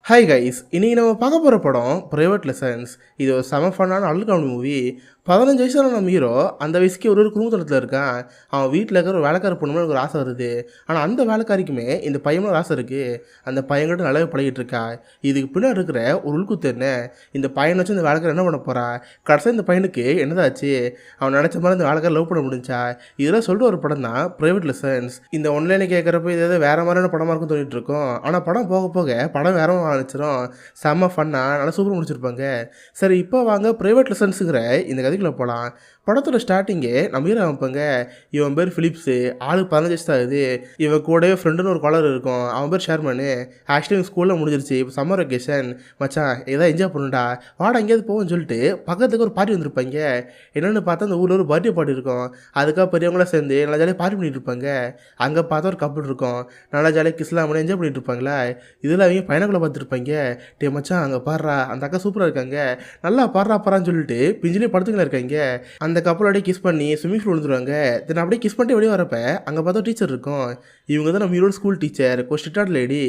Hi guys, இன்னைக்கு நம்ம பார்க்க போகிற படம் பிரைவேட் லெசன்ஸ். இது ஒரு செம ஃபன்னான அடல் காமெடி மூவி. 15 வயசான நம்ம ஹீரோ அந்த வயசுக்கு ஒரு குடும்பத்தில் இருக்கான். அவன் வீட்டில் இருக்கிற ஒரு வேலைக்கார பொண்ணு மேலே ஒரு ஆசை வருது. ஆனால் அந்த வேலைக்காரிக்குமே இந்த பையன் ஒரு ஆசை இருக்குது. அந்த பையன்கிட்ட நல்லாவே பழகிட்டு இருக்கா. இதுக்கு பின்னாடி இருக்கிற ஒரு உள்குத்து என்ன, இந்த பையனை வச்சு இந்த வேலைக்கார என்ன பண்ண போறா, கடைசியாக இந்த பையனுக்கு என்னதாச்சு, அவன் நினச்ச மாதிரி இந்த வேலைக்கார லவ் பண்ண முடிஞ்சா, இதெல்லாம் சொல்லிட்டு ஒரு படம் தான் பிரைவேட் லெசன்ஸ். இந்த ஒன்லைனை கேட்குறப்ப இது வேற மாதிரியான படமாக இருக்கும் தோணிட்டு இருக்கோம். ஆனால் படம் போக போக படம் வேற ஆரம்பிச்சிடும். செம்ம ஃபன்னாக நல்லா சூப்பர் முடிச்சிருப்பாங்க. சரி, இப்போ வாங்க பிரைவேட் லெசன்ஸுங்கிற இந்த கதைக்குள்ளே போகலாம். படத்தோட ஸ்டார்டிங்கே நம்ம ஹீரோ அமைப்பாங்க. இவன் பேர் ஃபிலிப்ஸு, ஆளுக்கு 15 வயசு தான் ஆகுது. இவன் கூடவே ஃப்ரெண்டுன்னு ஒரு காலர் இருக்கும், அவன் பேர் ஷேர்மனு. ஆக்சுவலி இவன் ஸ்கூலில் முடிஞ்சிருச்சு, இப்போ சம்மர் வெக்கேஷன். மச்சான் ஏதாவது என்ஜாய் பண்ணுடா, வாடா எங்கேயாவது போவோம்னு சொல்லிட்டு பக்கத்துக்கு ஒரு பார்ட்டி வந்திருப்பாங்க. என்னென்னு பார்த்தா அந்த ஊரில் ஒரு பர்த்டே பார்ட்டி இருக்கும். அதுக்காக பெரியவங்களாம் சேர்ந்து நல்லா ஜாலியாக பார்ட்டி பண்ணிட்டு இருப்பாங்க. அங்கே பார்த்தா ஒரு கப்பல் இருக்கும், நல்லா ஜாலியாக கிஸ்லாம் பண்ணி என்ஜாய் பண்ணிட்டு இருப்பாங்களா. இதில் அவங்க பையனுக்குள்ளே பார்த்துருப்பாங்க. டே மச்சான் அங்கே பாடுறா, அந்த அக்கா சூப்பராக இருக்காங்க, நல்லா பாடுறான்னு சொல்லிட்டு பிஞ்சிலே படத்துக்குள்ள இருக்காங்க. அந்த கப்பல் அப்படியே கிஸ் பண்ணி ஸ்விம்மிங் பூல் விழுந்துருவாங்க. தென் அப்படியே கிஸ் பண்ணிட்டு வெளியே வரப்ப அங்கே பார்த்தா டீச்சர் இருக்கும். இவங்க தான் நம்ம ஹீரோட ஸ்கூல் டீச்சர், ஸ்ட்ரிக்டான லேடி.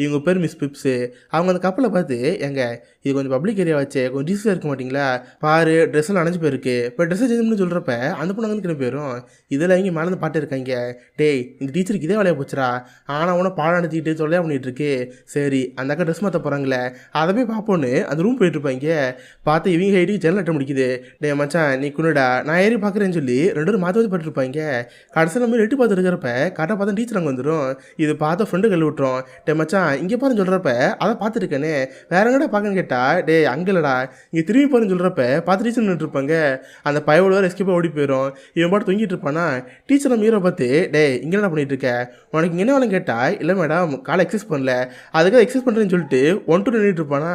இவங்க பேர் மிஸ் பிப்ஸு. அவங்க அந்த கப்பலை பார்த்து, எங்க இது கொஞ்சம் பப்ளிக் ஏரியா வச்சு கொஞ்சம் டீசலாக இருக்க மாட்டிங்களா, பாரு ட்ரெஸ் எல்லாம் அணைஞ்சு போயிருக்கு, இப்போ ட்ரெஸ்ஸை சேஞ்ச் பண்ணி சொல்கிறப்ப அந்த பொண்ணு வந்து கிளம்பி போயிடும். இதில் இவங்க மேலே பாட்டு இருக்காங்க. டேய் இந்த டீச்சருக்கு இதே வேலையை போச்சுரா, ஆனால் உன பாடம் நடத்திக்கிட்டு சொல்லையா பண்ணிட்டு இருக்கு. சரி அந்த அக்கா ட்ரெஸ் மாற்ற போகிறாங்களே, அதை போய் பார்ப்போன்னு அந்த ரூம் போயிட்டு இருப்பாங்க. பார்த்து இவங்க ஹைட்டுக்கு ஜன்னல் அட்ட முடிக்குது. டே மச்சான் நீ குனுடா, நான் ஏறி பார்க்குறேன்னு சொல்லி ரெண்டு பேரும் மாற்றி பட்டுருப்பாங்க. கடைசியில் நம்ம எட்டு பார்த்து இருக்கிறப்ப கரெக்டாக பார்த்தா டீச்சர் அங்கே வந்துடும். இது பார்த்த ஃப்ரெண்டு கழுவி விட்டுரும். டே மச்சான் இங்கே பாருன்னு சொல்கிறப்ப அதை பார்த்துருக்கேனே, வேற எங்கடா பார்க்கன்னு கேட்டா, டே அங்கே இல்லடா இங்கே திரும்பி பாருன்னு சொல்கிறப்ப பார்த்து டீச்சர் நின்றுருப்பாங்க. அந்த பையோட வேறு எஸ்கேப்பாக ஓடி போயிடும். இவன் பாட்டு தொங்கிட்டு இருப்பானா. டீச்சர் நம்ம ஹீரோ பார்த்து, டே இங்கே என்ன பண்ணிட்டு இருக்க, உனக்கு இங்கே என்ன வேணும் கேட்டா, இல்லை மேடம் காலை எக்ஸசைஸ் பண்ணல, அதுக்காக எக்ஸசைஸ் பண்ணுறேன்னு சொல்லிட்டு 1 2 நின்றுட்டு இருப்பானா.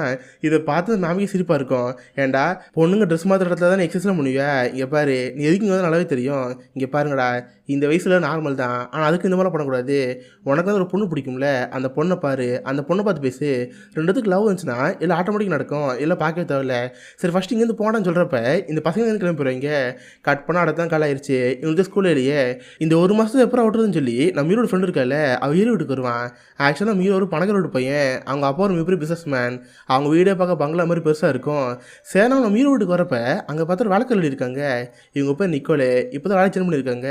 இதை பார்த்து மேமிக்கு சிரிப்பாக இருக்கும். ஏன்டா பொண்ணுங்க ட்ரெஸ் மாத்திர இடத்துல தான் எக்ஸசைஸ்லாம் பண்ணுவேன், இங்கே பாரு நீ எதுக்கு இங்கே வந்து நல்லாவே தெரியும், இங்கே பாருங்கடா இந்த வயசில் நார்மல் தான், ஆனால் அதுக்கு இந்த மாதிரிலாம் பண்ணக்கூடாது. உனக்கு வந்து ஒரு பொண்ணு பிடிக்கும்ல, அந்த பொண்ணை பாரு, அந்த பொண்ணை பார்த்து பேசு, ரெண்டுத்துக்கு லவ் இருந்துச்சுன்னா இல்லை ஆட்டோமேட்டிக் நடக்கும், இல்லை பார்க்கவே தேவையில்ல. சரி ஃபஸ்ட்டு இங்கேருந்து போனான்னு சொல்கிறப்ப இந்த பசங்க வந்து கிளம்பி போகிறீங்க. கட் பண்ணால் அடுத்தான் கால் ஆயிடுச்சு. இவங்களுக்கு ஸ்கூலில் இல்லையே, இந்த ஒரு மாதத்துக்கு எப்போ விட்டுறதுன்னு சொல்லி நம்ம ஹீரோட ஃப்ரெண்டு இருக்கால, அவள் ஹீரோ வீட்டுக்கு வருவான். ஆக்சுவலாக நம்ம ஹீரோ ஒரு பணக்கார வீட்டு பையன், அவங்க அப்பா ஒரு மிகப்பெரிய பிஸ்னஸ் மேன். அவங்க வீடே பார்க்க பங்களா மாதிரி பெருசாக இருக்கும். சரி நம்ம ஹீரோ வீட்டுக்கு வரப்போ அங்கே பார்த்தா ஒரு வேலைக்காரர் இருக்காங்க. இவங்க பேர் நிக்கோலே, இப்போ தான் வேலை சேஞ்ச் பண்ணியிருக்காங்க.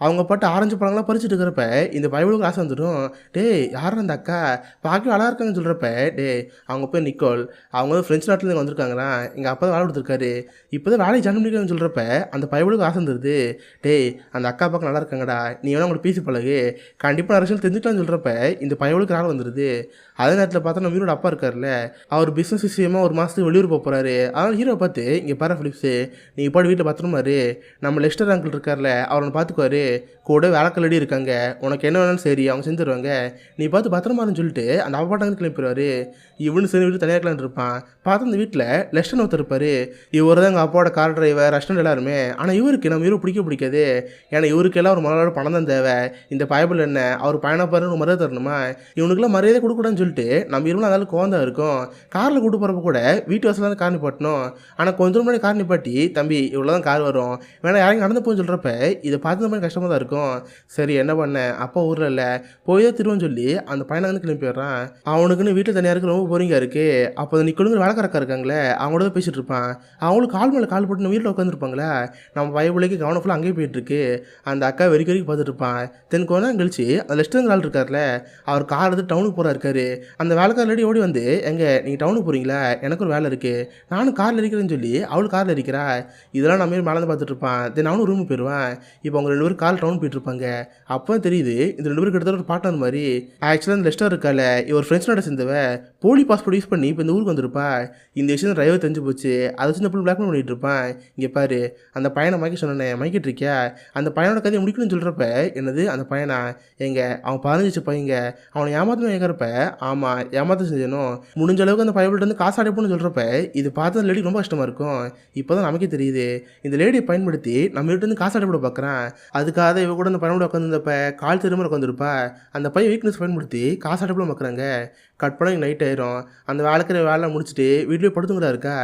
அவங்க பாட்டு ஆரஞ்சு பழங்களாம் பறிச்சுட்டு இருக்கிறப்ப இந்த பைபிளுக்கு ஆசை வந்துடும். டே யார் அந்த அக்கா, பார்க்க அழகாக இருக்காங்கன்னு சொல்கிறப்ப, டே அவங்க பேர் நிக்கோல், அவங்க வந்து ஃப்ரெஞ்ச் நாட்டிலேருந்து வந்திருக்காங்களா, எங்கள் அப்பா தான் வேலை கொடுத்துருக்காரு, இப்போ தான் வேலையை ஜாயின் பண்ணியிருக்காங்கன்னு சொல்கிறப்ப அந்த பைபிளுக்கு ஆசை வந்துடுது. டே அந்த அக்கா பார்க்க நல்லா இருக்காங்கடா, நீ வேணா அவங்களை பேசி பழகு, கண்டிப்பாக நிறைய விஷயம் தெரிஞ்சுக்கலாம்னு சொல்கிறப்ப இந்த பைபிளுக்கு ஆள் வந்துடுது. அதே நேரத்தில் பார்த்தா நம்ம ஹீரோட அப்பா இருக்கார்ல, அவர் பிஸ்னஸ் விஷயமாக ஒரு மாதத்துக்கு வெளியூர் போக போகிறாரு. அதனால் ஹீரோ பார்த்து, இங்கே பாரு ஃபிலிப்ஸு, நீ பாட்டு வீட்டில் பத்திரமாரு, நம்ம லெஸ்டர் அங்கிள் இருக்கார்ல அவரை பார்த்துக்குவாரு, கூட வேலைக்கல்லடி இருக்காங்க, உனக்கு என்ன வேணாலும் சரி அவங்க செஞ்சுருவாங்க, நீ பார்த்து பத்திரமாருன்னு சொல்லிட்டு அந்த அப்பாட்டாங்க கிளம்பிடுவார். இவனு சரி வீட்டு தனியாக இருக்கலான்னு இருப்பான். பார்த்து அந்த வீட்டில் லெஸ்டன் ஒருத்தர் இருப்பார். இவர் தான் எங்கள் அப்பாவோட கார் டிரைவர், ரெஸ்டாரண்ட் எல்லாருமே. ஆனால் இவருக்கு நம்ம ஹீரோ பிடிக்காது. ஏன்னா இவருக்கெல்லாம் ஒரு மலரோட பணம் தான் தேவை. இந்த பைபிள் என்ன அவர் பயணப்பாருன்னு ஒரு மரியாதை தரணுமா, இவனுக்குலாம் மரியாதை கொடுக்கூடாதுன்னு சொல்லிட்டு நம்ம ஹீரோலாம் அதனால கோவந்தா இருக்கும். காரில் கூட்டு போகிறப்ப கூட வீட்டு வசதியில் தான் கார் நிப்பாட்டணும். ஆனால் கொஞ்சம் முன்னாடி கார் நிப்பாட்டி, தம்பி இவ்வளோ தான் கார் வரும், வேணா யாரையும் நடந்து போன்னு சொல்கிறப்ப இதை பார்த்து இந்த மாதிரி கஷ்டமாக தான் இருக்கும். சரி என்ன பண்ண, அப்பா ஊரில் இல்லை, போய் தான் திருவன்னு சொல்லி அந்த பையனை வந்து கிளம்பி போயிடுறான். அவனுக்குன்னு வீட்டில் தனியாக இருக்க ரொம்ப போரிங்காக இருக்குது. அப்போ அந்த நிக்கலுங்கிற வேலைக்காரக்கா இருக்காங்களே, அவங்களோட தான் பேசிகிட்டு இருப்பான். அவங்களுக்கு கால் மேலே கால் போட்டு நம்ம வீட்டில் உட்காந்துருப்பாங்களே, நம்ம பைபிளுக்கு கவனம் ஃபுல்லாக அங்கேயே போயிட்டுருக்கு. அந்த அக்கா வெறிக்க பார்த்துட்டு இருப்பான். தென் கொஞ்ச நேரம் கழிச்சு அந்த லெஸ்டருங்கிற ஆள் இருக்கார்ல, அவர் கார் எடுத்து டவுனுக்கு போகிறா இருக்காரு. அந்த வேலைக்காரடி ஓடி வந்து, எங்க நீங்கள் டவுனுக்கு போகிறீங்களா, எனக்கு ஒரு வேலை இருக்குது, நானும் காரில் இருக்கிறேன்னு சொல்லி அவளுக்கு காரில் இருக்கிறா. இதெல்லாம் நம்ம மேலே பார்த்துட்டு இருப்பான். தென் அவனும் ரூமுக்கு போயிடுவான். இப்போ அவங்க 2 பேரும் கார் டவுன் போயிட்டு இருப்பாங்க. அப்போ தெரியுது இந்த 2 பேருக்கு கிட்டத்தட்ட ஒரு பார்ட்னர் மாதிரி. ஆக்சுவலாக இந்த லெஸ்டர் இருக்கால, இவர் ஃப்ரெண்ட்ஸ் நாட்டை சேர்ந்தவ, போலி பாஸ்போர்ட் யூஸ் பண்ணி இப்போ இந்த ஊருக்கு வந்திருப்பா. இந்த விஷயம் டிரைவர் தெரிஞ்சு போச்சு, அதை வச்சு இந்த பிள்ளை பிளாக்மெயில் பண்ணிட்டு இருப்பான். இங்கே பாரு அந்த பையனை மயக்க சொன்னேன், மயக்கிட்டு இருக்கியா, அந்த பையனோட கதையை முடிக்கணும்னு சொல்கிறப்ப, என்னது அந்த பையனா, எங்க அவன் 15 பையங்க, அவனை ஏமாத்தணும் கேட்குறப்ப, ஆமாம் ஏமாத்த செஞ்சணும், முடிஞ்ச அளவுக்கு அந்த பைபிள்கிட்ட வந்து காசு அடைப்போன்னு சொல்கிறப்ப இது பார்த்து அந்த லேடி ரொம்ப கஷ்டமாக இருக்கும். இப்போ தான் நமக்கே தெரியுது இந்த லேடியை பயன்படுத்தி நம்ம வீட்டு வந்து காசு அடைப்பட பார்க்குறான். அதுக்கு அதுக்காக இவ கூட அந்த பையனோட உட்காந்துருந்தப்ப கால் திரும்ப உட்காந்துருப்பா. அந்த பையன் வீக்னஸ் பயன்படுத்தி காசு அடப்பில் பார்க்குறாங்க. கட் பண்ணி நைட் ஆயிரும். அந்த வேலைக்கிற வேலை முடிச்சுட்டு வீட்லேயே படுத்துங்கடா இருக்கா.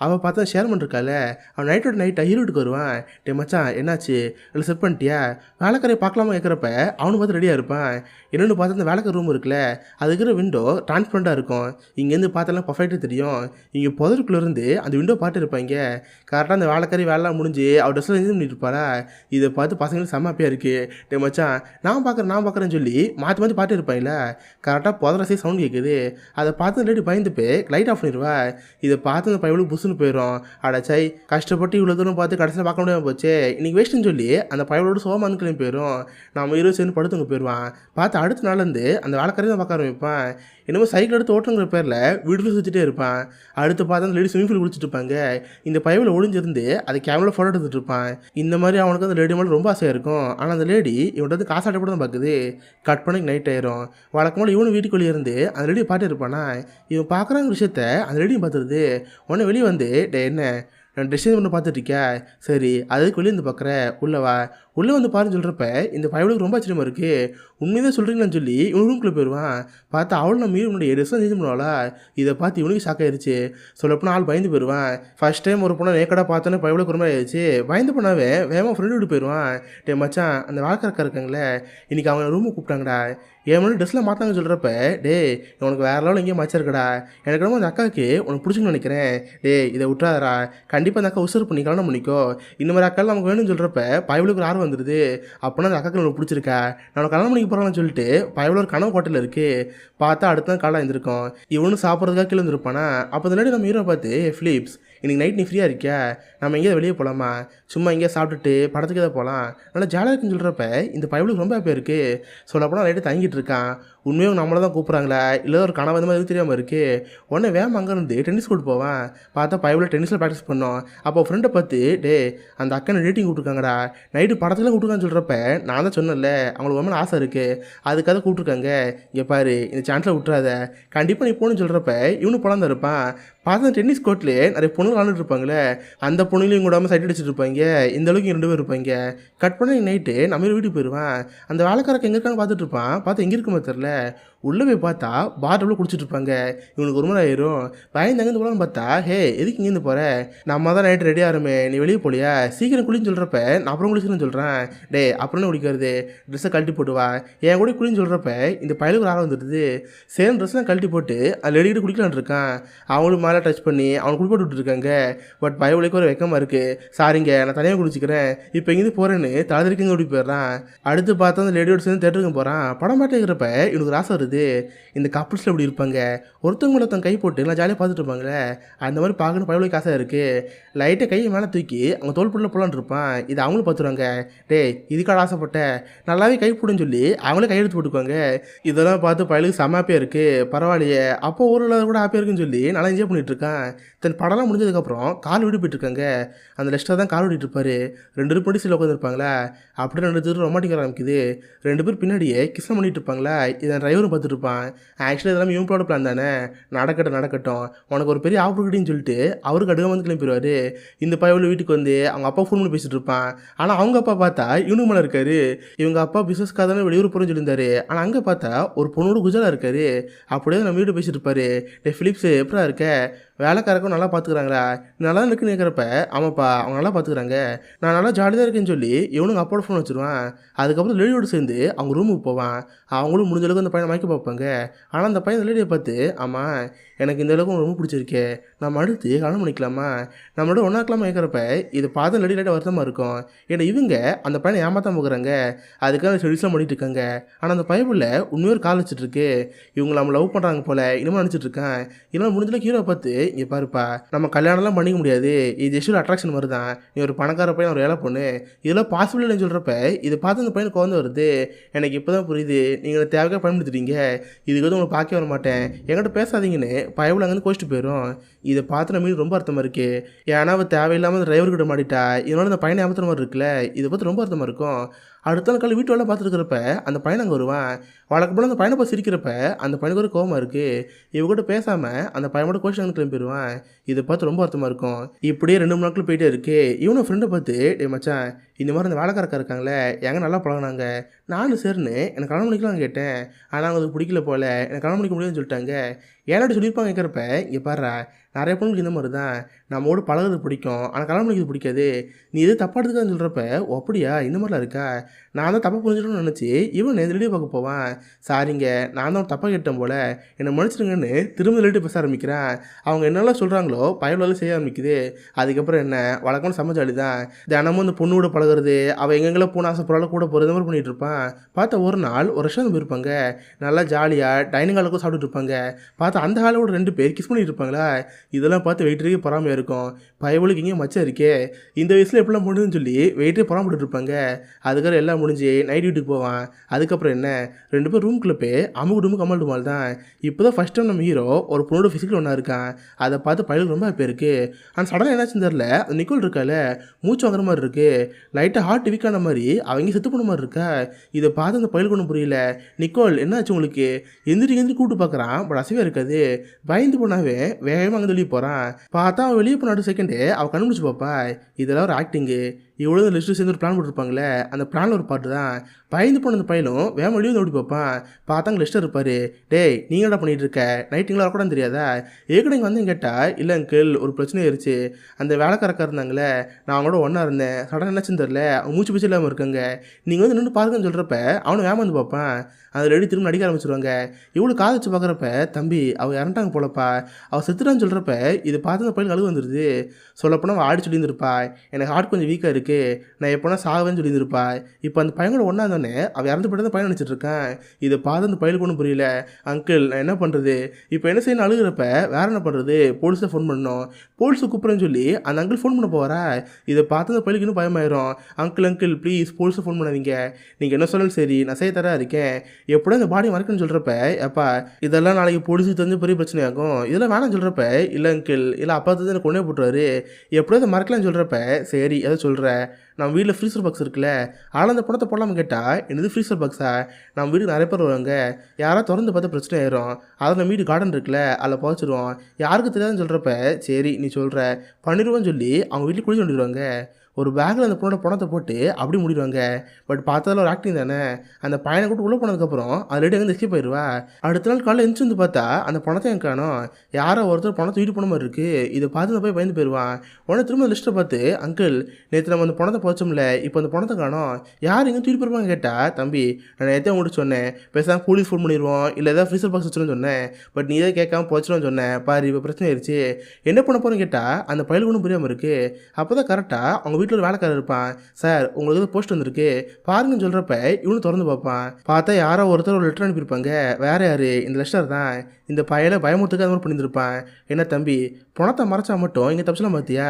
அவள் பார்த்தா ஷேர்மன் இருக்கால, அவன் நைட்டோட நைட்டாக ஹீரோ வீட்டுக்கு வருவான். டே மச்சான் என்னாச்சு இல்லை செட் பண்ணிட்டியா வேலைக்காரையை பார்க்கலாமா கேட்குறப்ப அவனு பார்த்து ரெடியாக இருப்பான். என்னென்னு பார்த்து அந்த வேலைக்கார ரூம் இருக்குல்ல, அது இருக்கிற விண்டோ டிரான்ஸ்பரண்ட்டாக இருக்கும். இங்கேருந்து பார்த்தாலாம் பர்ஃபெக்டாக தெரியும். இங்கே புதருக்குள்ளேருந்து அந்த விண்டோ பார்த்து இருப்பாங்க. கரெக்டாக அந்த வேலைக்காரி வேலைலாம் முடிஞ்சு அவள் ட்ரெஸ்ஸில் என்ஜாய் பண்ணிட்டு இருப்பாளா. இதை பார்த்து பசங்களுக்கு செம்மாப்பியாக இருக்குது. டே மச்சான் நான் பார்க்குறேன்னு சொல்லி மாற்றி மாற்றி பார்த்து இருப்பாங்கள. கரெக்டாக புதரசே சவுண்ட் கேட்குது. அதை பார்த்து லேடி பயந்துப்பே லைட் ஆஃப் பண்ணிடுவா. இதை பார்த்து அந்த பையனுக்கு புஷ்ஷுன்னு போயிடும். அடச்சாய் கஷ்டப்பட்டு இவ்வளோ தூரம் பார்த்து கடைசியில் பார்க்க முடியாமல் போச்சு இன்னைக்கு வேஸ்ட்டுன்னு சொல்லி அந்த பையனோட சோமா கிளம்பி போயிடும். நம்ம இருபது சேர்ந்து படுத்துங்க போயிடுவான். பார்த்து அடுத்த நாள்லேருந்து அந்த வேலைக்காரையும் தான் பார்க்க ஆரம்பிப்பான். என்னமோ சைக்கிள் எடுத்து ஓட்டுங்கிற பேரில் வீட்டில் சுற்றிட்டே இருப்பான். அடுத்து பார்த்து அந்த லேடி ஸ்விமிங் பூல் குளிச்சுட்டு இருப்பாங்க. இந்த பையனில் ஒளிஞ்சிருந்து அதை கேமரா ஃபோட்டோ எடுத்துகிட்டு இருப்பான். இந்த மாதிரி அவனுக்கு அந்த லேடி மேலே ரொம்ப ஆசையாக இருக்கும். ஆனால் அந்த லேடி இவன்ட்டு வந்து காசாட்ட கூட தான் பார்க்குது. கட் பண்ணி நைட் ஆயிரும். வழக்கமாக இவனு வீட்டுக்குள்ளேயே இருந்து அந்த லேடியை பார்த்து இருப்பானா. இவன் பார்க்குறாங்க விஷயத்த அந்த லேடியும் பார்த்துருது. உடனே வெளியே வந்து டே என்ன நான் ட்ரெஸ் பண்ண பார்த்துட்ருக்கியா, சரி அதுக்கு வெளியே வந்து பார்க்குற உள்ளவா உள்ளே வந்து பாருன்னு சொல்கிறப்ப இந்த பயவுளுக்கு ரொம்ப ஆச்சரியமாக இருக்குது. உண்மையாக சொல்கிறீங்களான்னு சொல்லி இவன் ரூம்குள்ளே போயிடுவான். பார்த்தா அவளும் நம்ம இவனுடைய ட்ரெஸ்லாம் சேஞ்ச் பண்ணுவாளா. இதை பார்த்து இவனுக்கு ஷாக் ஆயிடுச்சு. சொல்லப்போனால் ஆள் பயந்து போயிடுவான். ஃபஸ்ட் டைம் ஒரு பொண்ணை நேக்கடாக பார்த்தோன்னே பயவுளுக்கு ஒரு மாதிரி ஆயிடுச்சு. பயந்து பண்ணாவே வேகமாக ஃப்ரெண்டு விட்டு போயிடுவான். டே மச்சான் அந்த வாழ்க்கை இருக்காங்களே இன்றைக்கி அவனை ரூமுக்கு கூப்பிட்டாங்கடா. என் முன்னாடி ட்ரெஸ்லாம் மாற்றாங்கன்னு சொல்கிறப்ப டே உனக்கு வேறு லெவலில் எங்கேயும் மச்சா இருக்கடா. எனக்கு ரொம்ப அந்த அக்காவுக்கு உனக்கு பிடிச்சின்னு நினைக்கிறேன். டே இதை விட்டுறாதரா, கண்டிப்பாக அந்த அக்கா உசுறு பண்ணி கல்யாணம் பண்ணிக்கோ. இந்த மாதிரி அக்கால் நமக்கு வேணும்னு சொல்கிறப்ப பயவுளுக்கு ஒரு ஆர்வம் வந்துடுது. அப்போனா அந்த அக்காக்கள் உனக்கு பிடிச்சிருக்கா, நான் கல்யாணம் பண்ணிக்க போகிறான்னு சொல்லிட்டு பயவுல ஒரு கனவு ஹோட்டலில் இருக்குது. பார்த்தா அடுத்த நாள் காலையில் இருந்திருக்கும். இவனும் சாப்பிட்றதுக்காக கீழே இருந்திருப்பானா. அப்போ இந்த நம்ம ஹீரோ பார்த்து ஃபிலிப்ஸ் இன்றைக்கி நைட் நீ ஃப்ரீயாக இருக்கியா, நம்ம எங்கேயாவது வெளியே போகலாமா, சும்மா எங்கேயா சாப்பிட்டுட்டு படத்துக்கு எதாவது போகலாம், நல்லா ஜாலியாக இருக்குன்னு சொல்கிறப்ப இந்த பயவுளுக்கு ரொம்ப ஹாப்பியாக இருக்குது. சொல்லப்போனால் நைட்டு தங்கிட்டு இருக்கான். உண்மையாக நம்மளை தான் கூப்பிட்றாங்களா இல்லை ஒரு கனவு இந்த மாதிரி தெரியாமல் இருக்குது. உடனே வேகம் அங்கேருந்து டென்னிஸ் கூட்டு போவான். பார்த்தா பயவுல டென்னிஸில் ப்ராக்டிஸ் பண்ணோம். அப்போ ஃப்ரெண்டை பார்த்து டே அந்த அக்கனை டேட்டிங் கூப்பிட்ருக்காங்கடா, நைட்டு படத்துலாம் கூப்பிட்டுருக்கான்னு சொல்கிறப்ப நான் தான் சொன்னேன்ல அவங்களுக்கு ரொம்ப ஆசை இருக்குது அதுக்காக கூப்பிட்ருக்காங்க. இங்கே பாரு இந்த சான்ஸில் விட்டுறாத, கண்டிப்பாக நீ போகணுன்னு சொல்கிறப்ப இவனு படம் தான் இருப்பான். பார்த்தா டென்னிஸ் கோர்ட்லேயே நிறைய பொண்ணு விளாண்டுட்டு இருப்பாங்களே, அந்த பொண்ணுங்களையும் கூடாமல் சைட் அடிச்சுட்டு இருப்பாங்க. இந்த அளவுக்கு 2 பேர் இருப்பாங்க. கட் பண்ணி நைட்டு நம்ம வீட்டுக்கு போயிடுவான். அந்த வேலைக்காரக்கு எங்கே இருக்கான்னு பார்த்துட்டு இருப்பான். பார்த்து எங்கே இருக்குமே தெரில. உள்ளே போய் பார்த்தா பாட்டில் குடிச்சிட்டு இருப்பாங்க. இவனுக்கு ஒரு மாதிரி ஆயிரும். பயந்து அங்கேருந்து போகலான்னு பார்த்தா ஹே எதுக்கு இங்கேருந்து போகிற, நம்ம தான் நைட்டு ரெடி ஆகிறோமே நீ வெளியே போலியா, சீக்கிரம் குளின்னு சொல்கிறப்ப நான் அப்புறம் குளிச்சுன்னு சொல்கிறேன். டே அப்புறம் குளிக்கிறது, ட்ரெஸ்ஸை கழட்டி போட்டுவா என் கூட குளின்னு சொல்கிறப்ப இந்த பயலுக்கு ஒரு ஆள் வந்துடுது. சேம் ட்ரெஸ்லாம் கழட்டி போட்டு அதில் ரெடிக்கிட்டு குளிக்கலான்னு இருக்கான். அவனும் மேலே டச் பண்ணி அவனுக்கு குளிப்பாட்டு விட்டுருக்காங்க. பட் பயவுளுக்கு ஒரு வெக்கமாக இருக்குது. சாரிங்க நான் தனியாக குளிச்சிக்கிறேன் இப்போ இங்கேருந்து போகிறேன்னு தலைதறிக்கங்க ஓடி போயிடுறான். அடுத்து பார்த்தா அந்த லேடியோட சேர்ந்து தேட்டருக்கு போகிறான். படம் மாட்டேங்கிறப்ப இவனுக்கு ராசம் வருது. இந்த கப்புள்ஸில் எப்படி இருப்பாங்க, ஒருத்தவங்க கை போட்டு நான் ஜாலியாக பார்த்துட்டு இருப்பாங்களே, அந்த மாதிரி பார்க்கணும் பயவுளுக்கு ஆசை இருக்குது. லைட்டை கையை மேலே தூக்கி அவங்க தோல் புள்ள போலான்னு இருப்பான். இது அவங்களும் பார்த்துருவாங்க. டே இதுக்காக ஆசைப்பட்ட நல்லாவே கை போடுன்னு சொல்லி அவங்களே கையெழுத்து போட்டுக்குவாங்க. இதெல்லாம் பார்த்து பயலுக்கு செம்ம ஹாப்பியாக இருக்குது. பரவாயில்லையே அப்போ ஊரில் கூட ஹாப்பியாக இருக்குன்னு சொல்லி நல்லா என்ஜாய் பண்ணிட்டு இருக்கான். தன் படம்லாம் முடிஞ்சதுக்கப்புறம் கால் விட்டு போயிட்டுருக்காங்க. அந்த லெஸ்ட்டாக தான் கால் விட்டுட்டு இருப்பார். 2 பேர் பிடிச்சில் உட்காந்துருப்பாங்களா, அப்படி 2 பேர் ரொமாட்டிக் ஆரம்பிக்குது. 2 பேர் பின்னாடியே கிஸ் பண்ணிட்டு இருப்பாங்களா, இதை டிரைவரும் பார்த்துட்டு இருப்பான். ஆக்சுவலி இதெல்லாம் இவங்களோட பிளான் தானே, நடக்கட்டும் உனக்கு ஒரு பெரிய ஆப்பர்ச்சுனிட்டின்னு சொல்லிட்டு அவருக்கு அடுக்க வந்து கிளம்பிடுவார். இந்த பையன் வீட்டுக்கு வந்து அவங்க அப்பா ஃபோன் பண்ணி பேசிட்டு இருப்பான். ஆனால் அவங்க அப்பா பார்த்தா இவனுக்கு மேலே இருக்காரு. இவங்க அப்பா பிஸ்னஸ்க்காக தானே வெளியூர் போகிறேன்னு சொல்லியிருந்தாரு. ஆனால் அங்கே பார்த்தா ஒரு பொண்ணோட குஜராக இருக்காரு. அப்படியே நம்ம வீடு பேசிட்டு இருப்பாரு. டே ஃபிலிப்ஸு எப்படா இருக்க, வேலைக்காரக்கும் நல்லா பார்த்துக்குறாங்களா, நல்லா தான் இருக்குன்னு கேட்குறப்ப ஆமாப்பா அவங்க நல்லா பார்த்துக்குறாங்க, நான் நல்லா ஜாலியாக இருக்கேன்னு சொல்லி இவனுங்க அப்பாவோட ஃபோன் வச்சுருவான். அதுக்கப்புறம் லேடியோடு சேர்ந்து அவங்க ரூமுக்கு போவான். அவங்களும் முடிஞ்ச அளவுக்கு அந்த பையனை மயக்க பார்ப்பாங்க. ஆனால் அந்த பையன் லேடியை பார்த்து ஆமாம் எனக்கு இந்த அளவுக்கு ரொம்ப பிடிச்சிருக்கே, நம்ம அடுத்து கல்யாணம் பண்ணிக்கலாமா, நம்மளோட ஒன்றாக்கலாமா கேட்குறப்ப இது பார்த்து லேடி லைட்டாக வருத்தமாக இருக்கும். ஏன்னா இவங்க அந்த பையனை ஏமாற்ற போகிறாங்க. அதுக்காக ஸ்டடிஸ்லாம் பண்ணிட்டு இருக்காங்க. ஆனால் அந்த பையனில் உண்மையாக ஒரு கால் வச்சுட்ருக்கு. இவங்க நம்ம லவ் பண்ணுறாங்க போல் இனிமேல் நினச்சிட்டு இருக்கான். இதெல்லாம் முடிஞ்சளவுக்கு ஹீரோ பார்த்து இங்கே பாருப்பா நம்ம கல்யாணம்லாம் பண்ணிக்க முடியாது, இது ஜஸ்ட் ஒரு அட்ராக்ஷன் மாதிரி தான், நீ ஒரு பணக்கார பையன் ஒரு ஏழை பொண்ணு, இதெல்லாம் பாசிபிள் இல்லைன்னு சொல்கிறப்ப இது பார்த்து அந்த பையனுக்கு வந்து வருது. எனக்கு இப்போ தான் புரியுது நீங்கள் தேவையாக பயன்படுத்திட்டீங்க, இதுக்கு வந்து உங்களை பார்க்க வர மாட்டேன் என்கிட்ட பேசாதீங்கன்னு பயவில் அங்கேருந்து கோச்சிட்டு போயிடும். இதை பார்த்து நம்ம ரொம்ப அர்த்தமாக இருக்குது. ஏன்னா அவள் தேவையில்லாமல் டிரைவர்கிட்ட மாட்டிட்டா, இதனால இந்த பையனை ஏமாத்துற மாதிரி இருக்குல்ல, இதை பார்த்து ரொம்ப அர்த்தமாக இருக்கும். அடுத்த நாள் காலை வீட்டு வேலை பார்த்துருக்கிறப்ப அந்த பையன் அங்கே வருவான். வழக்கு போல் அந்த பையனை போய் சிரிக்கிறப்ப அந்த பையனுக்கு ஒரு கோவமாக இருக்குது. இவங்ககிட்ட பேசாமல் அந்த பையனோட கோஷன் கிளம்பிடுவான். இதை பார்த்து ரொம்ப வருத்தமாக இருக்கும். இப்படியே 2-3 நாட்கள் போயிட்டே இருக்கு. இவனை ஃப்ரெண்டை பார்த்து, டே மச்சான், இந்த மாதிரி அந்த வேலைக்காரக்கா இருக்காங்களே எங்கே நல்லா பழகினாங்க, நானும் சரின்னு எனக்கு கல்யாணம் பண்ணிக்கலாம் கேட்டேன். ஆனால் அவங்க அதுக்கு பிடிக்கல போல, எனக்கு கல்யாணம் பண்ணிக்க முடியாதுன்னு சொல்லிட்டாங்க. ஏன்னாடி சொல்லியிருப்பாங்க கேட்குறப்ப, இங்கே பாரு, நிறைய பொண்ணுங்களுக்கு இந்த மாதிரி தான், நம்மோடு பழகிறது பிடிக்கும் ஆனால் கல்யாணம் பண்ணிக்கிறது பிடிக்காது. நீ எது தப்பாக எடுத்துக்கான்னு சொல்கிறப்ப, ஓ அப்படியா இந்த மாதிரிலாம் இருக்கா, நான் தான் தப்பாக புரிஞ்சுக்கணும்னு நினச்சி இவன் நேற்று வீடியோ பார்க்க போவான். சாரிங்க, நான் தான் தப்பாக கேட்டேன் போல், என்னை மன்னிச்சிருங்கன்னு திரும்ப லேட்டு பேச ஆரம்பிக்கிறேன். அவங்க என்னெல்லாம் சொல்கிறாங்களோ பயனுள்ள செய்ய ஆரம்பிக்குது. அதுக்கப்புறம் என்ன, வழக்கமான சமைச்சாலி தான். தினமும் அந்த பொண்ணு கூட பழகிறது, அவள் எங்கெங்கெல்லாம் போன ஆசைப்படாலும் கூட போகிற மாதிரி பண்ணிகிட்டு இருப்பான். பார்த்தா ஒரு நாள் ஒரு ரெஸ்டாரண்ட் போயிருப்பாங்க. நல்லா ஜாலியாக டைனிங் ஹாலுக்கும் சாப்பிட்டுட்டு இருப்பாங்க. பார்த்தா அந்த ஹாலோட 2 பேர் கிஸ் பண்ணிட்டு இருப்பாங்களா. இதெல்லாம் பார்த்து வெயிட்டருக்கு பொறாமையாக இருக்கும். பயவுளுக்கு இங்கே மச்சம் இருக்கே, இந்த வயசில் எப்படிலாம் முடியுதுன்னு சொல்லி வெயிட்டே பொறாமட்டு இருப்பாங்க. அதுக்கப்புறம் எல்லாம் முடிஞ்சு நைட் வீட்டுக்கு போவான். அதுக்கப்புறம் என்ன, 2 பேர் ரூம்குள்ளே போய் அமுகுடுமு கமல் டுமால் தான். இப்போ தான் ஃபஸ்ட் டைம் நம்ம ஹீரோ ஒரு பொண்ணோட ஃபிசிக்கல் ஒன்றா இருக்கான். அதை பார்த்து பயலுக்கு ரொம்ப ஹாப்பியாக இருக்குது. ஆனால் சடனாக என்னாச்சுன்னு தெரில, அந்த நிக்கோல் இருக்கால மூச்சு வாங்குற மாதிரி இருக்குது. லைட்டாக ஹார்ட் வீக்கான மாதிரி அவங்க செத்து போன மாதிரி இருக்கா. இதை பார்த்து அந்த பயலுக்கு ஒன்றும் புரியல. நிக்கோல் என்னாச்சு உங்களுக்கு, எந்திரி கூப்பிட்டு பார்க்குறான். பட் அசைவே இருக்காது. பயந்து போனாவே வேகமாக அங்கே வெளியே போகிறான். பார்த்தா அவன் வெளியே போன அடுத்த செகண்டே அவள் கண்டுபிடிச்சி பார்ப்பா, இதெல்லாம் ஒரு ஆக்டிங்கு. இவ்வளோ லிஸ்ட்டு சேர்ந்து ஒரு பிளான் போட்டுருப்பாங்களே, அந்த பிளானில் ஒரு பாட்டு தான். பயந்து போன அந்த பையனும் வேக வெளியே வந்து ஓடி பார்ப்பான். பார்த்தாங்க லிஸ்டர் இருப்பார். டேய் நீங்கள் என்ன பண்ணிகிட்டு இருக்க, நைட்டிங்களா கூட தெரியாதா, ஏற்கனவே இங்கே வந்து கேட்டால், இல்லை அங்கிள் ஒரு பிரச்சனை ஆயிடுச்சு, அந்த வேலைக்காரக்கா இருந்தாங்களே நான் அவங்களோட ஒன்றா இருந்தேன், சடனாக என்னாச்சுன்னு தெரில, அவங்க மூச்சு பிச்சு இல்லாமல் இருக்காங்க, நீங்கள் வந்து நின்று பாருங்கன்னு சொல்கிறப்ப அவனை வேக வந்து பார்ப்பான். அதில் ரெடி திரும்ப நடிக்க ஆரம்பிச்சிருவாங்க. இவ்வளோ காது வச்சு பார்க்குறப்ப, தம்பி அவள் இறண்டாங்க போலப்பா, அவள் செத்துட்டான்னு சொல்கிறப்ப இதை பார்த்து அந்த பையன் அழுகு வந்துடுது. சொல்லப்போனால் அவள் ஆடி சொல்லியிருந்திருப்பா, எனக்கு ஹார்ட் கொஞ்சம் வீக்காக இருக்குது, நான் எப்போனா சாவேன்னு சொல்லியிருந்திருப்பா. இப்போ அந்த பையனோட ஒன்றா இருந்தோடனே அவள் இறந்து போய்ட்டு தான் பையன் நினச்சிட்டு இருக்கேன். இதை பார்த்து அந்த பையனுக்கு ஒன்றும் புரியல. அங்கிள் நான் என்ன பண்ணுறது, இப்போ என்ன செய்யணும் அழுகிறப்ப வேற என்ன பண்ணுறது, போலீஸை ஃபோன் பண்ணணும், போலீஸை கூப்பிட்றேன்னு சொல்லி அந்த அங்கிள் ஃபோன் பண்ண போகிறா. இதை பார்த்து அந்த பையனுக்கு இன்னும் பயமாயிரும். அங்கிள் ப்ளீஸ் போலீஸை ஃபோன் பண்ணாதீங்க, நீங்கள் என்ன சொன்னாலும் சரி நான் செய்ய தரா இருக்கேன், எப்படியும் இந்த பாடி மறக்கணும்னு சொல்கிறப்ப, எப்பா இதெல்லாம் நாளைக்கு போலீஸுக்கு தெரிஞ்ச பெரிய பிரச்சனையாகும், இதெல்லாம் வேணாம்னு சொல்கிறப்ப, இல்லை அங்கிள் இல்லை அப்பா தான் எனக்கு கொண்டே போட்டுருவாரு, எப்படியோ அதை மறக்கலாம்னு சொல்கிறப்ப, சரி எதை சொல்கிறேன், நம்ம வீட்டில் ஃப்ரீசர் பாக்ஸ் இருக்குல்ல, ஆனால் அந்த பணத்தை போடலாமல் கேட்டால், என்னது ஃப்ரீசர் பாக்ஸா, நம்ம வீட்டுக்கு நிறைய பேர் வருவாங்க, யாராவது திறந்து பார்த்தா பிரச்சனை ஆயிரும், அதை நம்ம வீடு கார்டன் இருக்குல்ல அதில் புதைச்சிடுவோம், யாருக்கு தெரியாதுன்னு சொல்கிறப்ப, சரி நீ சொல்கிற பண்ணிடுவோன்னு சொல்லி அவங்க வீட்டில் குளிச்சு வந்துடுவாங்க. ஒரு பேக்கில் அந்த பொண்ணோட பணத்தை போட்டு அப்படி முடிடுவாங்க. பட் பார்த்ததில் ஒரு ஆக்டிங் தானே, அந்த பையனை கூட்டு உள்ளே போனதுக்கப்புறம் அது ரெடி அங்கே எஸ்கேப் போயிடுவா. அடுத்த நாள் காலையில் எழுந்து வந்து பார்த்தா அந்த பணத்தை எனக்கு காணும், யாரோ ஒருத்தர் பணத்தை வீட்டு போன மாதிரி இருக்குது. இதை பார்த்து அந்த போய் பயந்து போயிடுவான். உடனே திரும்ப லிஸ்ட்டை பார்த்து, அங்கிள் நேற்று நம்ம அந்த பணத்தை போச்சோம்ல, இப்போ அந்த பணத்தை காணும், யார் எங்கே தூக்கிட்டு போயிருப்பாங்க கேட்டால், தம்பி நான் நேற்றே உங்கள்கிட்ட சொன்னேன், பேசாமல் போலீஸ் ஃபோன் பண்ணிடுவோம், இல்லை ஏதாவது ஃப்ரீசர் பாக்ஸ் வச்சுருன்னு சொன்னேன், பட் நீ எதாவது கேட்காம போச்சிடும்னு சொன்னேன், பாரு இப்போ பிரச்சனை ஆயிடுச்சு, என்ன பண்ண போகிறேன்னு கேட்டால் அந்த பயிலுக்கு ஒன்றும் புரியாமல் இருக்குது. அப்போ தான் கரெக்டாக அவங்க வீட்டில் ஒரு வேலைக்காரர் இருப்பான். சார் உங்களுக்கு ஏதோ போஸ்ட் வந்திருக்கு பாருங்கன்னு சொல்கிறப்ப இவனு திறந்து பார்ப்பான். பார்த்தா யாரோ ஒருத்தர் ஒரு லெட்டர் அனுப்பியிருப்பாங்க. வேற யாரு, இந்த லெஸ்டர் தான். இந்த பையனை பயமுறுத்துக்கு அது மாதிரி பண்ணியிருந்திருப்பான். என்ன தம்பி பணத்தை மறைச்சா மட்டும் இங்கே தப்பிச்சலாம் பார்த்தியா,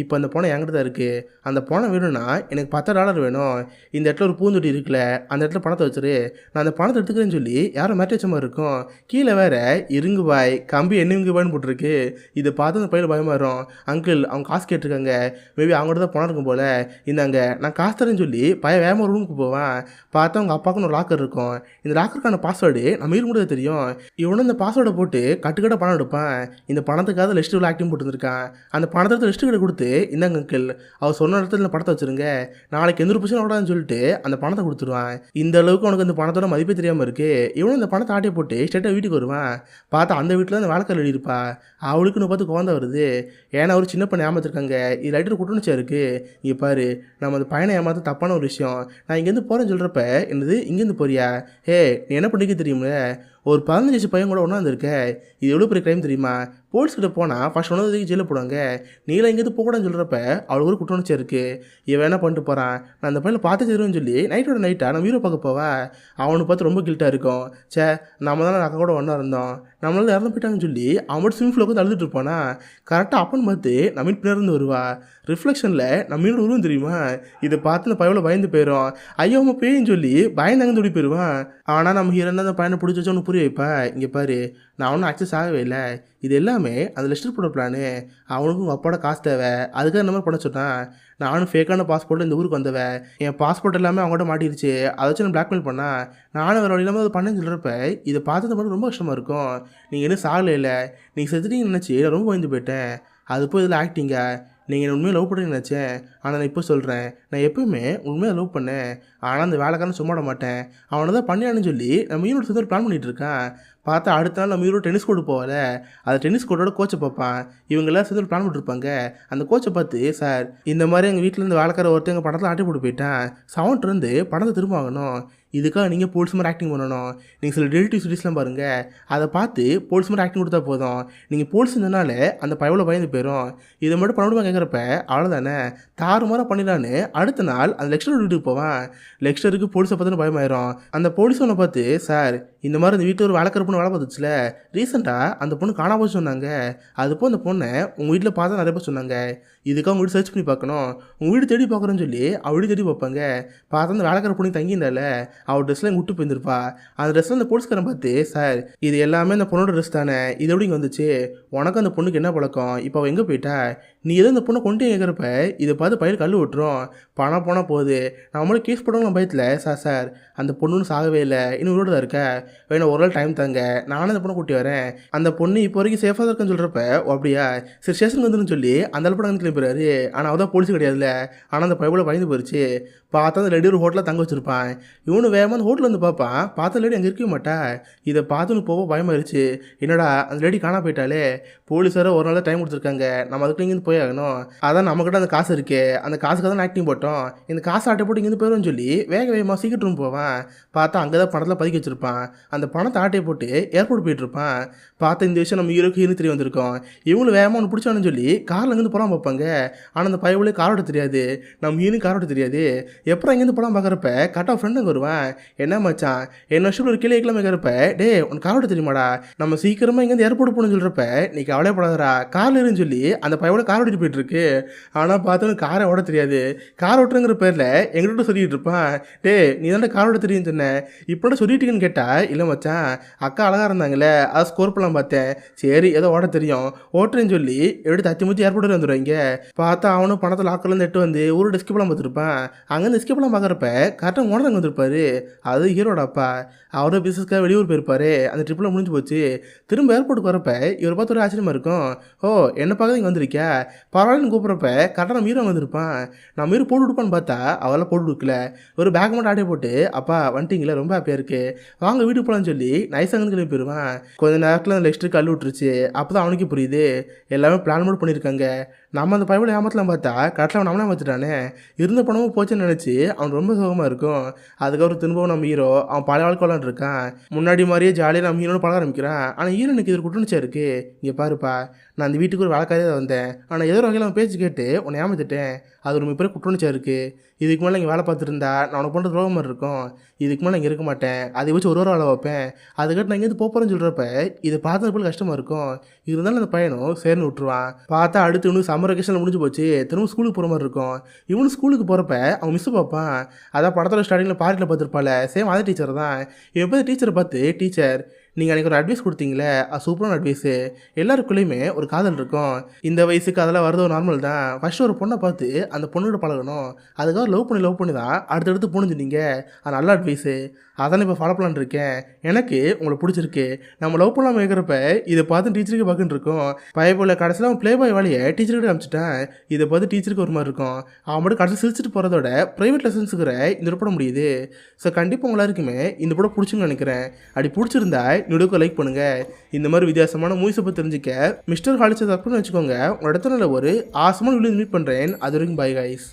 இப்போ அந்த பணம் என்கிட்ட தான் இருக்குது, அந்த பணம் வேணும்னா எனக்கு $10 வேணும், இந்த இடத்துல ஒரு பூந்தொட்டி இருக்குல்ல அந்த இடத்துல பணத்தை வச்சுரு, நான் அந்த பணத்தை எடுத்துக்கிறேன்னு சொல்லி யாரும் மேட்டே வச்ச மாதிரி இருக்கும். கீழே வேற இருங்கு பாய் கம்பி என்ன இங்கு பாய்னு போட்டிருக்கு. இதை பார்த்து அந்த பையன் பயமாக வரும். அங்கிள் அவங்க காசு கேட்டிருக்காங்க, மேபி அவங்கள்ட்ட தான் பணம் இருக்கும் போல், இந்தாங்க நான் காசு தரேன்னு சொல்லி பையன் வேகமாக ஒரு ரூமுக்கு போவான். பார்த்தா அவங்க அப்பாவுக்குன்னு ஒரு லாக்கர் இருக்கும். இந்த லாக்கருக்கான பாஸ்வேர்டு நம்ம இருக்க முடியாது தெரியும். இவனும் இந்த பாஸ்வேர்டை போட்டு கட்டுக்கட்ட பணம் எடுப்பான். இந்த பணத்துக்காக லிஸ்ட்டு ஆக்டிங் போட்டுருக்கான். அந்த பணத்தை லிஸ்ட்டு கிட்ட கொடுத்து, இந்தாங்க அங்கிள் அவர் சொன்ன இடத்துல இந்த பணத்தை வச்சுருங்க, நாளைக்கு எந்த ஒரு பிரச்சனை விடாதுன்னு சொல்லிட்டு அந்த பணத்தை கொடுத்துருவான். இந்த அளவுக்கு அவனுக்கு அந்த பணத்தோட மதிப்பே தெரியாமல் இருக்குது. இவனும் இந்த பணத்தை ஆட்டியை போட்டு ஸ்ட்ரெயிட்டாக வீட்டுக்கு வருவான். பார்த்தா அந்த வீட்டில் அந்த வேலைக்காரர் எழுதியிருப்பா. அவளுக்குன்னு பார்த்து குழந்தை வருது. ஏன்னா அவர் சின்ன பண்ண ஏமாத்திருக்காங்க, இது லைட்டர் குட்டணுச்சியா இருக்குது. இங்கே பாரு நம்ம அந்த பையனை ஏமாத்த தப்பான ஒரு விஷயம், நான் இங்கேருந்து போகிறேன்னு சொல்கிறப்ப என்னது இங்கேருந்து போறியா, ஹே நீ என்ன பண்ணிக்க தெரியுமில்ல, ஒரு 15 வயசு பையன் கூட ஒன்றா இருந்திருக்க, இது எவ்வளோ பெரிய க்ரைம் தெரியுமா, போலீஸ்கிட்ட போனால் ஃபஸ்ட் ஒன்றதுக்கு ஜெயிலில் போடுவாங்க, நீலாம் இங்கேருந்து போகக்கூடாதுன்னு சொல்கிறப்ப அவளுக்கு ஒரு குற்றணுச்சியா இருக்குது. இவன் என்ன பண்ணிட்டு போகிறான், நான் அந்த பையனை பார்த்து தருவேன்னு சொல்லி நைட்டோட நைட்டாக நம்ம ஹீரோ பார்க்க போவா. அவனுக்கு பார்த்து ரொம்ப கில்ட்டாக இருக்கும். சே நம்ம தானே அக்கா கூட ஒன்றா இருந்தோம், நம்மளால இறந்து போயிட்டாங்கன்னு சொல்லி அவன் மட்டும் ஸ்விமிங் பூலில் வந்து அழுதுட்டு இருப்பானா. கரெக்டாக அப்பன்னு பார்த்து நம்ம மீன் பின்னாடி வருவா. ரிஃப்ளெக்ஷனில் நம்ம மீனோட உருவம் தெரியுமா. இதை பார்த்து அந்த பையனை பயந்து போயிடும். ஐயோ அவன் பேயின்னு சொல்லி பயந்தாங்கன்னு ஓடி போயிடுவான். ஆனால் நம்ம ஹீரோ அந்த பையனை பிடிச்சி வச்சு அவனுக்கு புரிய வைப்பா, இங்கே பாரு நான் ஒன்றும் அக்சஸ் ஆகவே இல்லை, இது எல்லாமே அந்த லெஸ்டர் போட பிளானு, அவனுக்கும் உங்கள் அப்பாவோட காசு தேவை, அதுக்காக இந்த மாதிரி பண்ண சொன்னான். நானும் ஃபேக்கான பாஸ்போர்ட்டில் இந்த ஊருக்கு வந்தவன், என் பாஸ்போர்ட் எல்லாமே அவங்கள்ட்ட மாட்டிருச்சு, அதை வச்சு நான் பிளாக்மெயில் பண்ணான், நானும் வேறு வழி இல்லாமல் அதை பண்ணேன்னு சொல்கிறப்ப இதை பார்த்து மட்டும் ரொம்ப கஷ்டமாக இருக்கும். நீங்கள் இன்னும் சாகலை இல்லை, நீங்கள் செத்துட்டீங்கன்னு நினச்சி நான் ரொம்ப பயந்து போயிட்டேன். அது போய் இதில் ஆக்டிங்கா, நீங்கள் என்ன உண்மையாக லவ் பண்ணுறீங்கன்னு நினச்சேன், ஆனால் நான் இப்போ சொல்கிறேன், நான் எப்போயுமே உண்மையாக லவ் பண்ணேன், ஆனால் அந்த வேலைக்காரன் சும்மா விட மாட்டேன், அவனை தான் பண்ணியான்னு சொல்லி நம்ம ஈரோடு சேர்ந்து ஒரு பிளான் பண்ணிகிட்டு இருக்கான். பார்த்தா அடுத்த நாள் நம்ம ஈரோடு டென்னிஸ் கோர்ட்டு போகல, அந்த டென்னிஸ் கோர்ட்டோட கோச்சை பார்ப்பான். இவங்கெல்லாம் சேர்ந்து ஒரு பிளான் பண்ணிருப்பாங்க. அந்த கோச்சை பார்த்து, சார் இந்த மாதிரி எங்கள் வீட்டில் இருந்து வேலைக்கார ஒருத்தர் எங்கள் படத்தில் ஆட்டி போட்டு போயிட்டான், சவுண்ட் படத்தை திரும்ப வாங்கணும், இதுக்காக நீங்கள் போலீஸ் மாதிரி ஆக்டிங் பண்ணணும், நீங்கள் சில டெலிட்டிவ் சிட்டிஸ்லாம் பாருங்கள், அதை பார்த்து போலீஸ் மாதிரி ஆக்டிங் கொடுத்தா போதும், நீங்கள் போலீஸ் இருந்தனால அந்த பயவில் பயந்து போயிடும், இதை மட்டும் பண்ண கேட்குறப்ப அவ்வளோதானே தாறுமாறாக பண்ணிடலான்னு அடுத்த நாள் அந்த லெக்சர் வீட்டுக்கு போவான். லெக்சருக்கு போலீஸை பார்த்துன்னு பயமாயிரும். அந்த போலீஸ் ஒன்று பார்த்து, சார் இந்த மாதிரி இந்த வீட்டில் ஒரு வேலைக்கார பொண்ணு வேலை பார்த்துச்சுல, ரீசெண்டாக அந்த பொண்ணு காணாம போச்சு சொன்னாங்க, அதுப்போ அந்த பொண்ணை உங்கள் வீட்டில் பார்த்தா நிறைய பேர் சொன்னாங்க, இதுக்காக உங்கள் வீடு சர்ச் பண்ணி பார்க்கணும், உங்கள் வீடு தேடி பார்க்குறேன்னு சொல்லி அவள் வீடு தேடி பார்ப்பாங்க. பார்த்தா அந்த வேலைக்கார பொண்ணு தங்கியிருந்தால அவள் ட்ரெஸ்லாம் விட்டு போயிருந்திருப்பா. அந்த ட்ரெஸ்ஸில் அந்த போலீஸ்காரன் பார்த்து, சார் இது எல்லாமே அந்த பொண்ணோட ட்ரெஸ் தானே, இது எப்படி இங்கே வந்துச்சு, உனக்கு அந்த பொண்ணுக்கு என்ன பழக்கம், இப்போ அவள் எங்கே போயிட்டா, நீ எதோ அந்த பொண்ணை கொண்டு கேட்குறப்ப இதை பார்த்து பயிர் கல் விட்டுரும், பணம் போனால் போகுது, நம்மளும் கேஸ் போடுவாங்க பயத்தில், சார் அந்த பொண்ணுன்னு சாகவே இல்லை, இன்னும் உயிரோடு தான் இருக்க, வேணா ஒரு நாள் டைம் தாங்க, நானும் அந்த பொண்ணை கூட்டி வரேன், அந்த பொண்ணு இப்போ வரைக்கும் சேஃபாக தான் இருக்குன்னு சொல்கிறப்ப அப்படியா சரி ஸ்டேஷனுக்கு வந்துன்னு சொல்லி அந்த அளவுக்கு வந்து கிளம்பிடுறாரு. ஆனால் அவள் தான் போலீஸ் கிடையாதுல்ல, ஆனால் அந்த பைபிளை பயந்து போயிடுச்சு. பார்த்தா அந்த லேடி ஒரு ஹோட்டலில் தங்க வச்சுருப்பான். இவனு வேகமாக அந்த ஹோட்டலில் வந்து பார்ப்பான். பார்த்த லேடி அங்கே இருக்கவே மாட்டா. இதை பார்த்துன்னு போக பயமாயிருச்சு, என்னடா அந்த லேடி காணா போயிட்டாலே, போலீஸார ஒரு நாள் தான் டைம் கொடுத்துருக்காங்க, நம்ம அதுக்கு இங்கேருந்து போய் ஆகணும், அதான் நம்மக்கிட்ட அந்த காசு இருக்கே, அந்த காசுக்காக தான் ஆக்டிங் போட்டோம், இந்த காசு ஆட்டை போட்டு இங்கேருந்து போயிடும்னு சொல்லி வேகமாக சீக்கிரம் ரூம் போவான். பார்த்தா அங்கே தான் பணத்தில் பதுக்கி வச்சுருப்பான். அந்த பணத்தை ஆட்டையை போட்டு ஏர்போர்ட் போயிட்டுருப்பான். பார்த்தா இந்த விஷயம் நம்ம ஹீரோக்கு தெரிய வந்திருக்கோம். இவங்களும் வேகமாக ஒன்று பிடிச்சானு சொல்லி காரில் இங்கேருந்து படம் பார்ப்பாங்க. ஆனால் அந்த பையவுளே காரோட தெரியாது, நம்ம ஹீரோனும் காரோட தெரியாது. எப்பறம் இங்கேருந்து படம் பார்க்குறப்ப கரெக்டாக ஃப்ரெண்டு அங்கே வருவேன். என்ன மச்சான் என்ன வருஷம் ஒரு கீழே கிளம்பி இருக்கிறப்ப, டே உனக்கு காரோட தெரியுமாடா, நம்ம சீக்கிரமாக இங்கேருந்து ஏர்போர்ட் போகணும்னு சொல்கிறப்ப நீ கவலைப்படாதரா காரில் இருன்னு சொல்லி அந்த பையோட கார் ஓட்டிட்டு போயிட்டுருக்கு. ஆனால் பார்த்தோன்னு காரை ஓட தெரியாது, கார் ஓட்டுறங்கிற பேரில் எங்கள்கிட்ட சொல்லிட்டு இருப்பான். டே நீ தானே கார் ஓட தெரியும்னு சொன்னேன், இப்போ சொல்லிட்டீங்கன்னு கேட்டால், இல்லை மச்சான் அக்கா அழகாக இருந்தாங்களே அதை ஸ்கோர் பண்ணலாம் பார்த்தேன், சரி ஏதோ ஓட தெரியும் ஓட்டுறேன்னு சொல்லி எப்படி தத்தி முத்தி ஏர்போர்ட்டில் வந்துடுவாங்க. பார்த்தா அவனும் பணத்தை லாக்கர்லேருந்து எட்டு வந்து ஊரோட எஸ்கேப்லாம் பார்த்துருப்பான். அங்கேருந்து எஸ்கேப்லாம் பார்க்குறப்ப கரெக்டாக ஓனரங்க வந்திருப்பாரு. அது ஹீரோட அப்பா, அவரோட பிஸ்னஸ்க்காக வெளியூர் போயிருப்பாரு. அந்த ட்ரிப்பில் முடிஞ்சு போச்சு. திரும்ப ஏர்போர்ட்டுக்கு வரப்ப இவர் பார்த்து ஒரு ஆச்சரியமாக இருக்கும். ஓ என்ன பார்க்க இங்கே வந்திருக்கியா, பரவாயில்லன்னு கூப்பிட்றப்ப கரெக்டாக நம்ம ஹீரோ வந்திருப்பான். நம்ம ஹீரோ போட்டு விடுப்பான்னு பார்த்தா அவெல்லாம் போட்டு கொடுக்கல, ஒரு பேக் மட்டும் ஆட்டே போட்டு, அப்பா வந்துட்டிங்களே ரொம்ப ஹாப்பியாக இருக்குது வாங்க வீட்டுக்கு போகலான்னு சொல்லி நைஸாக அங்கே கிளம்பி போயிடுவான். கொஞ்சம் நேரத்தில் அந்த நெக்ஸ்ட்டு கல் விட்டுருச்சு. அப்போ தான் அவனுக்கு புரியுது எல்லாமே பிளான் மட்டும் பண்ணியிருக்காங்க. நம்ம அந்த பைபிள் ஏமாத்தலாம் பார்த்தா கரெக்டாக அவன் நம்மளே ஏமாத்திட்டானே, இருந்த பணமும் போச்சுன்னு நினச்சி அவன் ரொம்ப சுகமாக இருக்கும். அதுக்கப்புறம் திரும்பவும் நம்ம ஹீரோ அவன் பழைய வாழ்க்கை இருக்கான். முன்னாடி மாதிரியே ஜாலியாக நம்ம ஹீரோன்னு பழக ஆரம்பிக்கிறான். ஆனால் ஹீரோனுக்கு இது குற்றணிச்சா இருக்குது. இங்கே பாருப்பா நான் அந்த வீட்டுக்கு ஒரு வேலைக்காரே தான் வந்தேன், ஆனால் ஏதோ ஒரு வகையில் அவன் பேச்சு கேட்டு உன்னை ஏமாத்திட்டேன், அது ஒரு மிகப்பெரிய குற்றணிச்சா இருக்குது. இதுக்கு மேலே இங்கே வேலை பார்த்துருந்தா நான் உனக்கு பண்ணுற துரோகம் மாதிரி இருக்கும், இதுக்கு மேலே இங்கே இருக்க மாட்டேன், அதை வச்சு ஒரு வேலை வைப்பேன், அதுக்கிட்ட நான் இங்கேருந்து போகிறேன்னு சொல்கிறப்ப இதை பார்த்து போல கஷ்டமாக இருக்கும். இருந்தாலும் அந்த பையனும் சேர்ந்து விட்டுருவான். பார்த்தா அடுத்து இவனுக்கு சம்மர் வெக்கேஷனில் முடிஞ்சு போச்சு, திரும்ப ஸ்கூலுக்கு போகிற மாதிரி இருக்கும். இவனு ஸ்கூலுக்கு போகிறப்ப அவன் மிஸ் பார்ப்பான். அதான் படத்தோட ஸ்டார்டிங்கில் பார்ட்டியில் பார்த்துருப்பாள், சேம் அதே டீச்சர் தான். இவன் போய் டீச்சரை பார்த்து, டீச்சர் நீங்கள் அன்றைக்கி ஒரு அட்வைஸ் கொடுத்தீங்களே அது சூப்பரான அட்வைஸு, எல்லாருக்குள்ளேயுமே ஒரு காதல் இருக்கும், இந்த வயசுக்கு அதெல்லாம் வரது ஒரு நார்மல் தான், ஃபஸ்ட்டு ஒரு பொண்ணை பார்த்து அந்த பொண்ணுகிட்ட பழகணும், அதுக்காக லவ் பண்ணி தான் அடுத்தடுத்து புரிஞ்சுட்டீங்க, அது நல்ல அட்வைஸு, அதான் இப்போ ஃபாலோ பண்ணலான்னு இருக்கேன், எனக்கு உங்களை பிடிச்சிருக்கு, நம்ம லவ் பண்ணாமல் இருக்கிறப்ப இதை பார்த்து டீச்சருக்கு பார்க்குன்னு இருக்கும். பயப்போல் கடைசியில் அவன் ப்ளே பாய் வேலையை டீச்சர்கிட்ட காமிச்சிட்டான். இதை பார்த்து டீச்சருக்கு ஒரு மாதிரி இருக்கும். அவன் மட்டும் கடைசி சிரிச்சிட்டு போகிறதோட ப்ரைவேட் லெசன்ஸுக்கிற இந்த படம் முடியுது. ஸோ கண்டிப்பாக உங்க எல்லாருக்குமே இந்த படம் பிடிச்சுன்னு நினைக்கிறேன். அப்படி பிடிச்சிருந்தா வீடியோக்கு லைக் பண்ணுங்கள். இந்த மாதிரி வித்தியாசமான மூவிஸை பற்றி தெரிஞ்சுக்க மிஸ்டர் ஹாலிச்சை தப்புன்னு வச்சுக்கோங்க. உங்கள் இடத்துல ஒரு ஆசமான வீடியோ மீட் பண்ணுறேன். அது வரைக்கும் பை கைஸ்.